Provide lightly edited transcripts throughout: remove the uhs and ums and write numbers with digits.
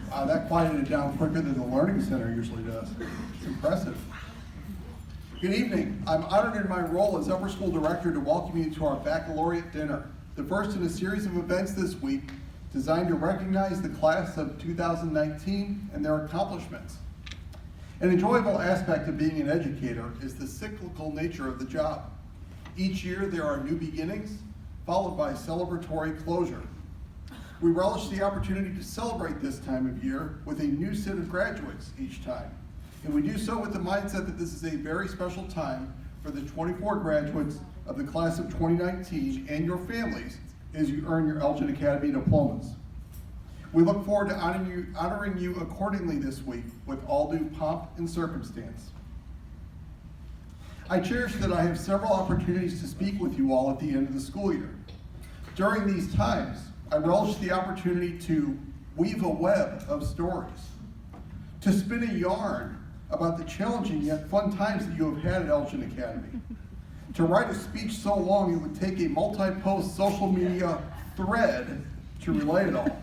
That quieted it down quicker than the Learning Center usually does. It's impressive. Good evening. I'm honored in my role as Upper School Director to welcome you to our Baccalaureate Dinner, the first in a series of events this week designed to recognize the class of 2019 and their accomplishments. An enjoyable aspect of being an educator is the cyclical nature of the job. Each year there are new beginnings, followed by celebratory closure. We relish the opportunity to celebrate this time of year with a new set of graduates each time. And we do so with the mindset that this is a very special time for the 24 graduates of the class of 2019 and your families as you earn your Elgin Academy diplomas. We look forward to honoring you accordingly this week with all due pomp and circumstance. I cherish that I have several opportunities to speak with you all at the end of the school year. During these times, I relish the opportunity to weave a web of stories, to spin a yarn about the challenging yet fun times that you have had at Elgin Academy, to write a speech so long it would take a multi-post social media thread to relay it all.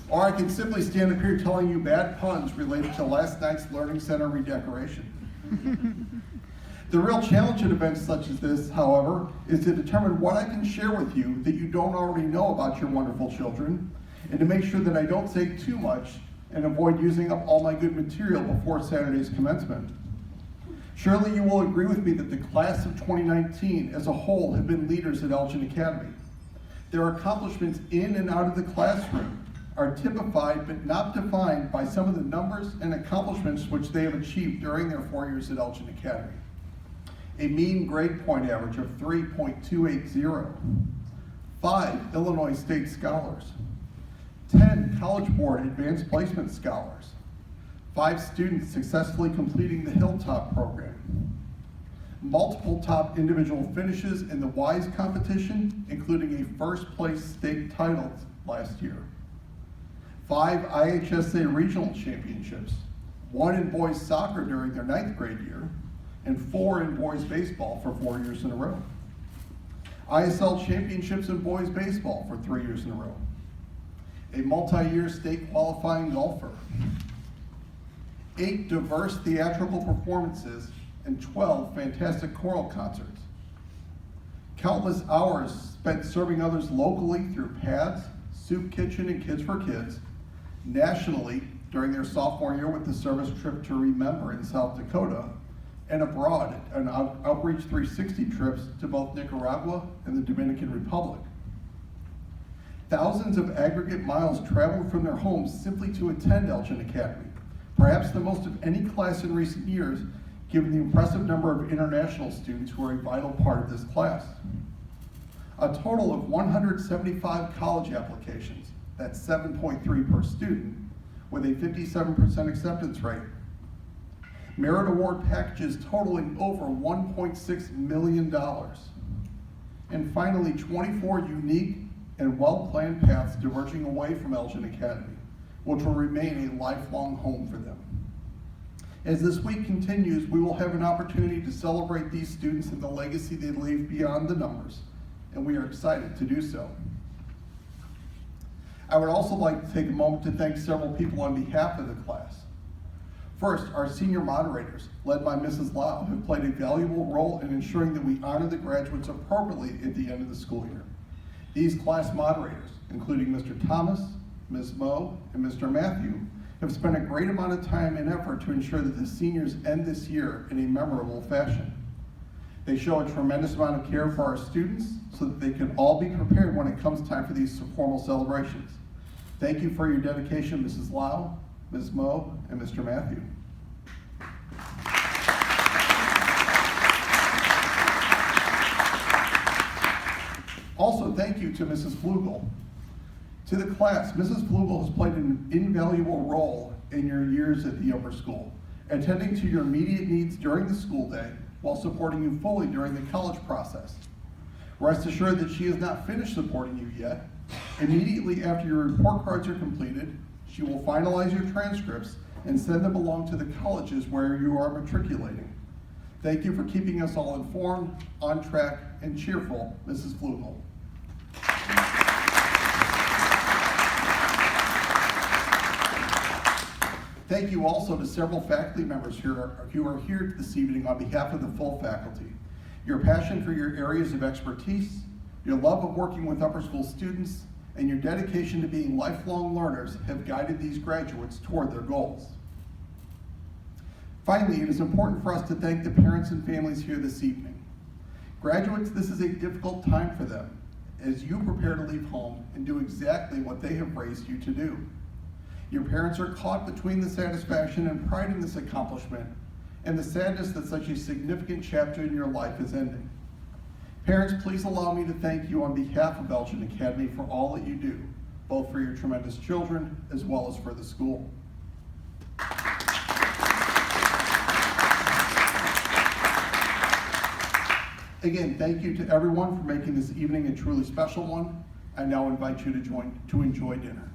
Or I can simply stand up here telling you bad puns related to last night's Learning Center redecoration. The real challenge in events such as this, however, is to determine what I can share with you that you don't already know about your wonderful children, and to make sure that I don't say too much and avoid using up all my good material before Saturday's commencement. Surely you will agree with me that the class of 2019 as a whole have been leaders at Elgin Academy. Their accomplishments in and out of the classroom are typified but not defined by some of the numbers and accomplishments which they have achieved during their 4 years at Elgin Academy. A mean grade point average of 3.280, 5 Illinois State Scholars, 10 College Board Advanced Placement Scholars, 5 students successfully completing the Hilltop program, multiple top individual finishes in the WISE competition, including a first place state title last year, 5 IHSA regional championships, 1 in boys soccer during their 9th grade year, and 4 in boys baseball for 4 years in a row. ISL championships in boys baseball for 3 years in a row. A multi-year state qualifying golfer. 8 diverse theatrical performances and 12 fantastic choral concerts. Countless hours spent serving others locally through PADS, Soup Kitchen, and Kids for Kids, nationally during their sophomore year with the service trip to Remember in South Dakota, and abroad on Outreach 360 trips to both Nicaragua and the Dominican Republic. Thousands of aggregate miles traveled from their homes simply to attend Elgin Academy, perhaps the most of any class in recent years, given the impressive number of international students who are a vital part of this class. A total of 175 college applications, that's 7.3 per student, with a 57% acceptance rate. Merit award packages totaling over $1.6 million. And finally, 24 unique and well-planned paths diverging away from Elgin Academy, which will remain a lifelong home for them. As this week continues, we will have an opportunity to celebrate these students and the legacy they leave beyond the numbers, and we are excited to do so. I would also like to take a moment to thank several people on behalf of the class. First, our senior moderators, led by Mrs. Lau, have played a valuable role in ensuring that we honor the graduates appropriately at the end of the school year. These class moderators, including Mr. Thomas, Ms. Moe, and Mr. Matthew, have spent a great amount of time and effort to ensure that the seniors end this year in a memorable fashion. They show a tremendous amount of care for our students so that they can all be prepared when it comes time for these formal celebrations. Thank you for your dedication, Mrs. Lau, Ms. Moe, and Mr. Matthew. Also, thank you to Mrs. Flugel. To the class, Mrs. Flugel has played an invaluable role in your years at the upper school, attending to your immediate needs during the school day while supporting you fully during the college process. Rest assured that she has not finished supporting you yet. Immediately after your report cards are completed, she will finalize your transcripts and send them along to the colleges where you are matriculating. Thank you for keeping us all informed, on track, and cheerful, Mrs. Flugel. Thank you also to several faculty members who are here this evening on behalf of the full faculty. Your passion for your areas of expertise, your love of working with upper school students, and your dedication to being lifelong learners have guided these graduates toward their goals. Finally, it is important for us to thank the parents and families here this evening. Graduates, this is a difficult time for them as you prepare to leave home and do exactly what they have raised you to do. Your parents are caught between the satisfaction and pride in this accomplishment and the sadness that such a significant chapter in your life is ending. Parents, please allow me to thank you on behalf of Elgin Academy for all that you do, both for your tremendous children as well as for the school. Again, thank you to everyone for making this evening a truly special one. I now invite you to enjoy dinner.